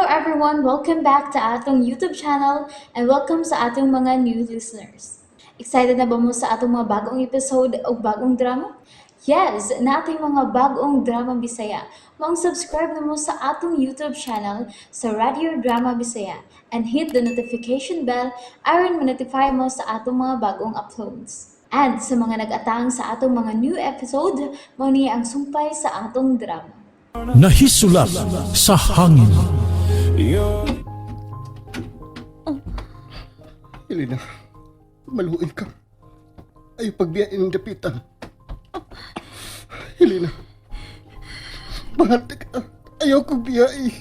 everyone, welcome back to atong YouTube channel and welcome sa atong mga new listeners. Excited na ba mo sa atong mga bagong episode o bagong drama? Yes, na ating mga bagong drama Bisaya. Mag-subscribe na mo sa atong YouTube channel sa Radio Drama Bisaya and hit the notification bell aron ma-notify mo sa atong mga bagong uploads. And sa mga nag-atang sa atong mga new episode, mo niya ang sumpay sa atong drama. Nahisulat sa hangin. Elena, maluin ka. Ayaw pagbiyain ng dapitan. Elena, bahante ka. Ayaw kong biyai.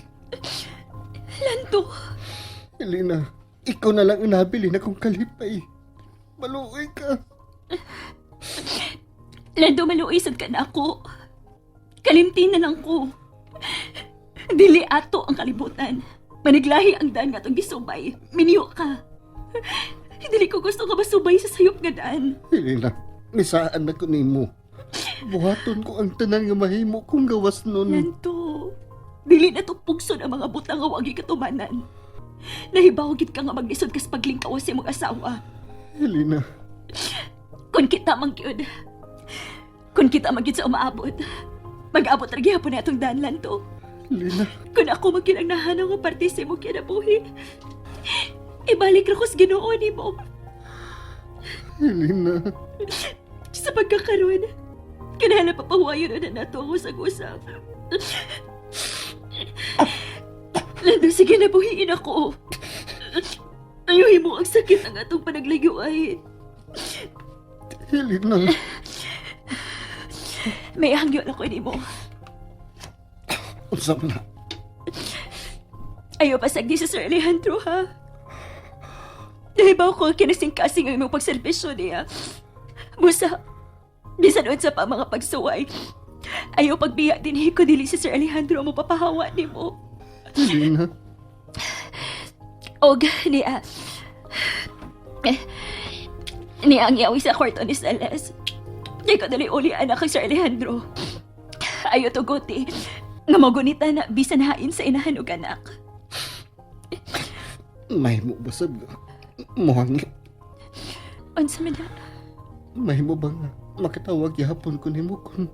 Lando, Elena, ikaw na lang ang nabili na kong kalipay. Maluin ka. Lando, maluisad ka na ako. Kalimtin na lang ko. Dili ato ang kalibutan. Maniglahi ang daan nga itong gisubay. Miniyo ka. Dili ko gusto ka masubay sa sayop nga daan. Elena, nisaan na ko nimo. Buhaton ko ang tanan nga mahimo kong gawas nun. Lando, dili na to pugson ang mga butang nga wagi katumanan. Nahibawagit ka nga maglisod kas paglingkawas sa mong asawa. Elena, Kung kita mangyod. Kung kita mangyod sa umaabot. Mag-abot lagi hapon na itong daan, Lando. Elena, Kung ako magkinangnahan ang parte sa imong kinabuhi, ibalik ra ko sa Ginoo nimo. Elena. Sa pagkakaroon, kinahanglan papahuayon na nato ang usag-usap. Lando, sige na buhiin ako. Ayuhin mo ang sakit ang atong panaglayuay. Elena. May hangyo na ko nimo. Usap na. Ayaw pasag di si Sir Alejandro, ha? Nahibaw ko ang kinasing-kasing ang imong pagservisyo niya. Busa, bisan unsa pa mga pagsuway. Ayaw pagbiya din ko dili si Sir Alejandro mo papahawa ni mo. Elena. Og, niya ang yawi sa kwarto ni Celeste. Di ko dali uli anak kay Sir Alejandro. Ayaw tuguti. Nga magunita na bisan hain sa inahan og anak. Mahimo basag. Muhangi. Unsa man na? Mahimo ba nga makatawag yapon ko nimo kung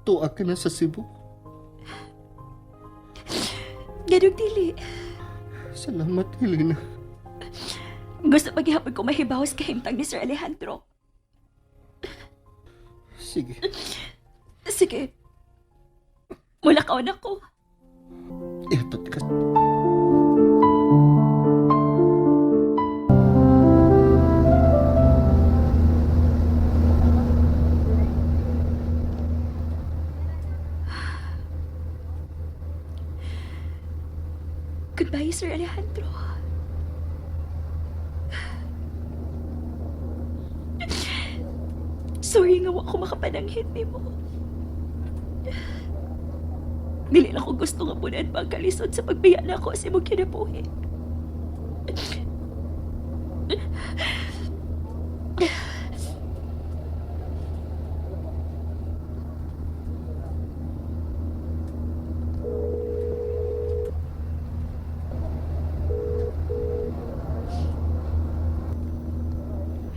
tuwa ka na sa Cebu? Gadog dili. Salamat, Elena. Gusto paghihapon ko mahibawas kahimtang ni Sir Alejandro. Sige. Sige. Mula ka anak ko. Ihatot ka. Goodbye, Sir Alejandro. Sorry nga wa ko makapananghin ni mo. Dili na ko gusto nga punan pa ang kalisod sa pagbiya na ako sa imong kinabuhi.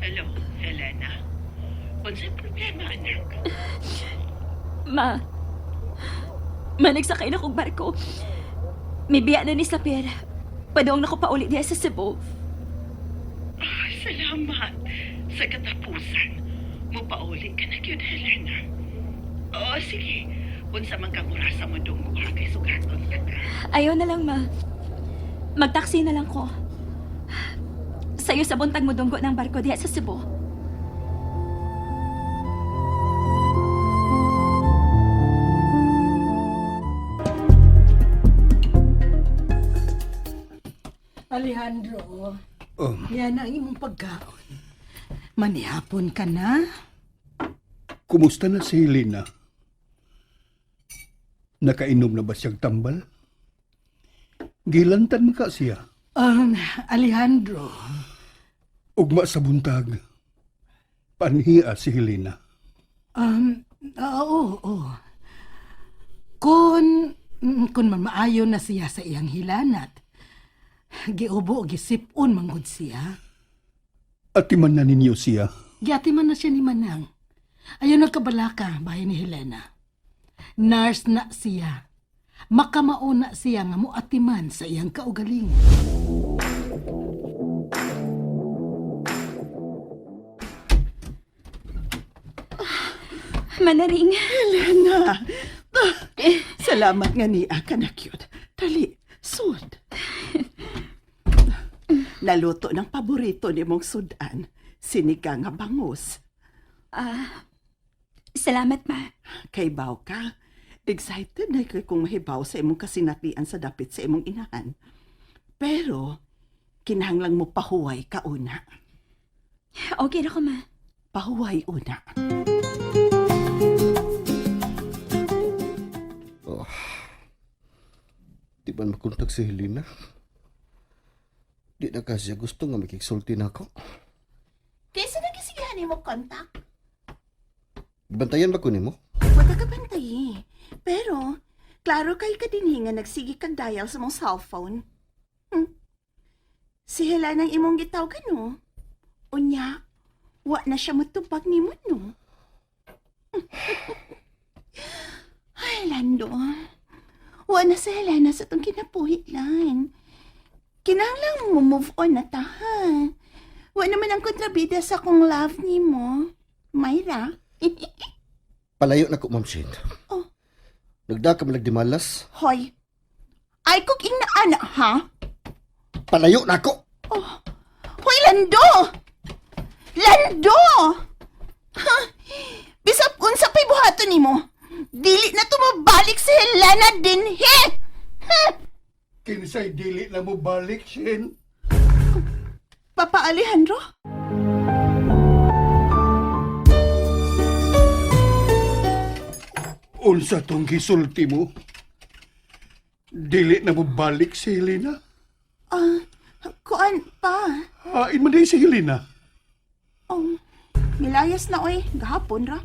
Hello, Helena. Unsay problema, anak? Ma, nagsakay na kong barko. May biya na ni Sapir. Padong na ko pa ulit diya sa Cebu. Salamat. Sa katapusan, mupauling ka na yun, Helena. Oo, sige. Unsa man kang orasa mo dunggo kay sugaton ka. Ayaw na lang, ma. Magtaksi na lang ko. Sa'yo sa buntag mo dunggo ng barko diya sa Cebu. Alejandro, yan ang imong pagkaon. Manihapon ka na? Kumusta na si Helena? Nakainom na ba siyang tambal? Gilantan mo ka siya. Alejandro, Ugma sa buntag. Panhiya si Helena. oo. Kung man maayo na siya sa iyang hilanat, Giubo o gisipon manggod siya. Atiman na ninyo siya. Giati man na siya ni Manang. Ayaw nagkabalaka, bahay ni Helena. Nurse na siya. Makamauna siya nga muatiman sa iyang kaugaling. Manaring. Helena! Salamat nga ni ka na cute. Dali, sud. Naluto ng paborito ni mong sudan, sinigang nga bangus. Salamat, ma. Kay baw ka, excited na kay kung mahibaw sa imong kasinatian sa dapit sa imong inahan. Pero, kinahanglang mo pahuway ka una. Okay na ko, ma. Pahuway una. Di ba makontak si Helena? Di na kasi gusto nga makiksulti na ako. Kaysa nagisigahan mo kontak? Bantayan ba ko nimo? Magkakabantay. Pero, klaro kay kadinhinga nagsigi kang dial sa mong cellphone. Si Helena ang imong gitaw ka no? Unya, wa na siya matubag ni mo no? Ay, Lando. Wa na si Helena sa itong kinapuhit lang. Kinahanglang mo move on na ta, ha? Wa naman ang kontrabida sa kong love ni mo. Myra. Palayo na ko, Ma'am Shin. Oh. Nagdaka malag di malas. Hoy. Ay, kung ing na anak, ha? Palayo na ko! Hoy, Lando! Lando! Ha? Bisap unsa pa'y buhaton ni mo. Dili na tumabalik si Helena din, he! Ha? Kinsay dili na mo balik, Shin. Papa Alejandro? Unsa tong gisulti mo? Dili na mo balik si Helena? Kuan pa. Hain man din si Helena. Oh, milayas na oy, gahapon ra.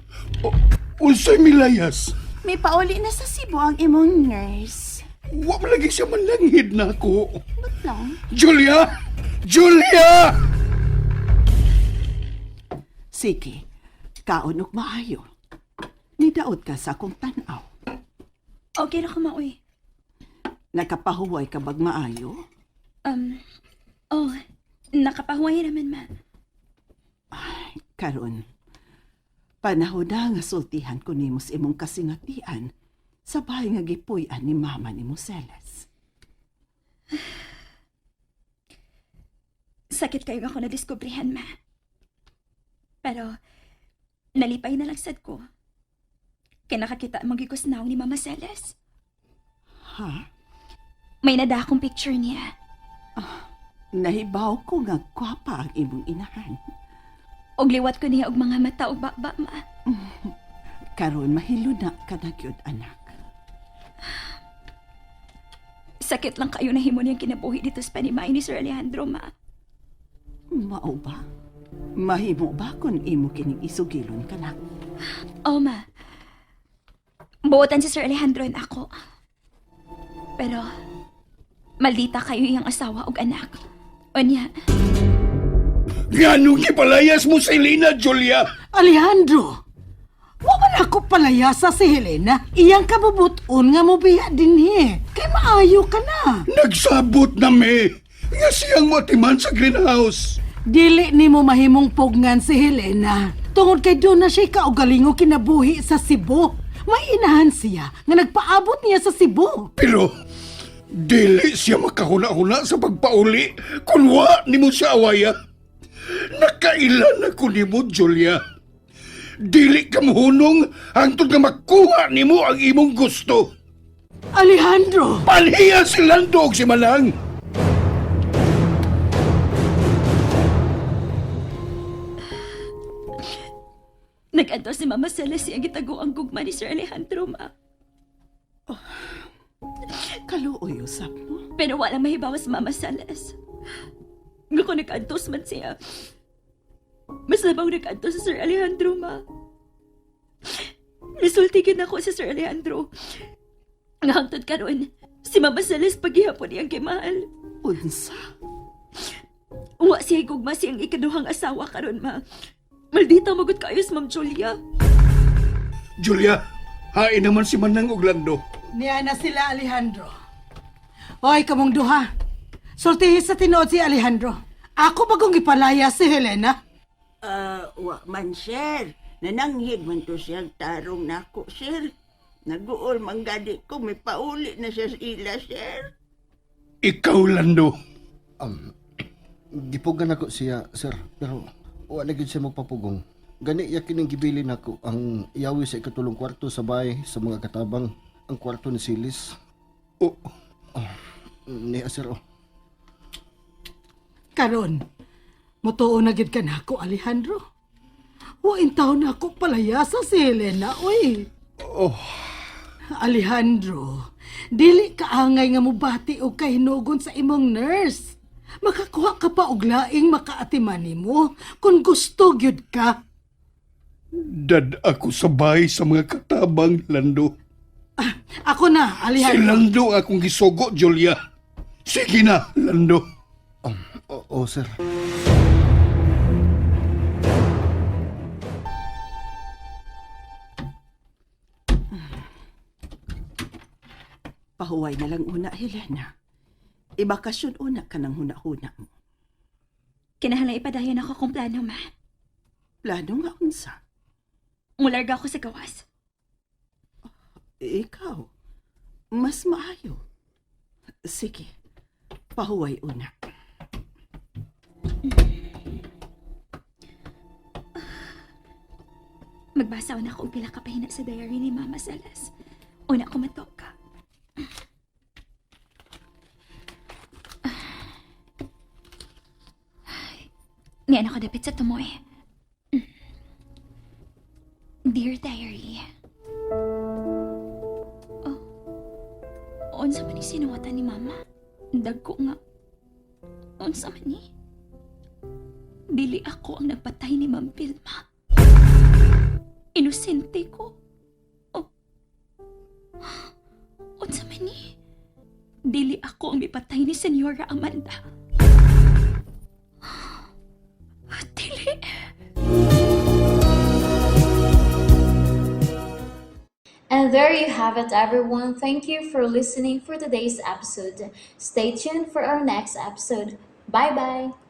Unsay milayas? May pauli na sa Cebu ang imong nurse. Wa man lagi siya manlanghid na ako. Ba't lang? Julia! Julia! Sige, kaon og maayo. Nidaot ka sa akong tanaw. Okay na ko, ma, uy. Nakapahuway ka bag maayo? Nakapahuway naman, ma. Karon, panahon na nga sultihan ko nimo sa imong kasingatian sa bahay nga gipuy-an ni mama ni Moseles. Sakit kayo ako na-discoveryhan, ma. Pero, nalipay na lang sad ko. Kaya nakakita magikusnaw ni Mama Celes. Ha? May nada akong picture niya. Nahibaw ko nga gwapa ang imong inahan. Og liwat ko niya og mga mata og bakba, ma. Karon mahiluna ka na gyud, anak. Sakit lang kayo na himo niyang kinabuhi dito sa panimay ni Sir Alejandro, ma. Mao ba? Mahimo ba kung imo kining isugilon ka na? Oo, ma. Buotan si Sir Alejandro and ako. Pero, maldita kayo iyang asawa og anak. Onya, Ganong gipalayas mo si Helena, Julia? Alejandro! Wa man ako palayasa si Helena. Iyang kabubuton nga mo biya din Kay maayo ka na. Nagsabot na me. Nga siyang matiman sa greenhouse. Dili ni mo mahimong pogngan si Helena. Tungod kay doon na siya kaugalingo kinabuhi sa Cebu. May inahan siya nga nagpaabot niya sa Cebu. Pero, dili siya makahuna-huna sa pagpauli kung wa ni mo siya awaya. Nakailan ako ni mo, Julia. Dili ka mohunong hangtod nga makuha ni mo ang imong gusto. Alejandro! Palhiya si Lando og si Manang. nag-adto si Mama Celes siya gitago ang gugma ni Sir Alejandro, ma. Kaluoy usap mo. Pero walang mahibawas si Mama Celes. Nga ko nag-adtos man siya. Mas labang nag-adto si Sir Alejandro, ma. Misultikin ako si Sir Alejandro. Nga hangtod karon, si Mama Celes paghihapon niyang kimahal. Unsa? Wa siya gugma siyang ikaduhang asawa karon ma. Maldita magud kayo si Ma'am Julia. Julia, hain naman si Manang og Lando. Niya na sila, Alejandro. Hoy, kamong duha. Sultihin sa tinuod si Alejandro. Ako bagong ipalaya si Helena. Wa man, sir. Nananghid man to siyang tarong nako, sir. Naguol manggadi ko, may pauli na siya sa ila, sir. Ikaw, Lando. Gipugan ako siya, sir, pero wala gid siya magpapugong. Gani yakin ang gibilin ako ang iyawi sa ikatulong kwarto sa bahay sa mga katabang, ang kwarto ni Silis. Oh, Niya, sir, oh. Karon, mutuo na gid ka na ako, Alejandro. Wain taon na ako palayasa si Helena, oy. oh, Alejandro, dili ka angay nga mubati o kahinugon sa imong nurse. Makakuha ka pa og laing makaatiman nimo kung gusto gyud ka. dad ako sabay sa mga katabang, Lando. Ako na, Si Alejandro. Lando akong gisugo, Julia. Sige na, Lando. Oo, sir. Pahuway na lang una, Helena. Ibakasyon una ka ng huna-huna mo. Kinahanglan ipadayon ako kung plano ma. Plano nga unsa. Mularga ako sa gawas. Ikaw, mas maayo. Sige, pahuway una. Magbasa na ako og pila ka pahina sa diary ni Mama Salas. Una ko matoka. Ngayon ako dapit sa tumoy. Dear Diary. Oh, unsa man ni sinuwatan ni Mama? Dagko nga. Unsa man ni? Dili ako ang nagpatay ni Ma'am Vilma. Inosente ko. Oh. Unsa man ni? Dili ako ang mipatay ni Senyora Amanda. Dili. And there you have it, everyone. Thank you for listening for today's episode. Stay tuned for our next episode. Bye bye.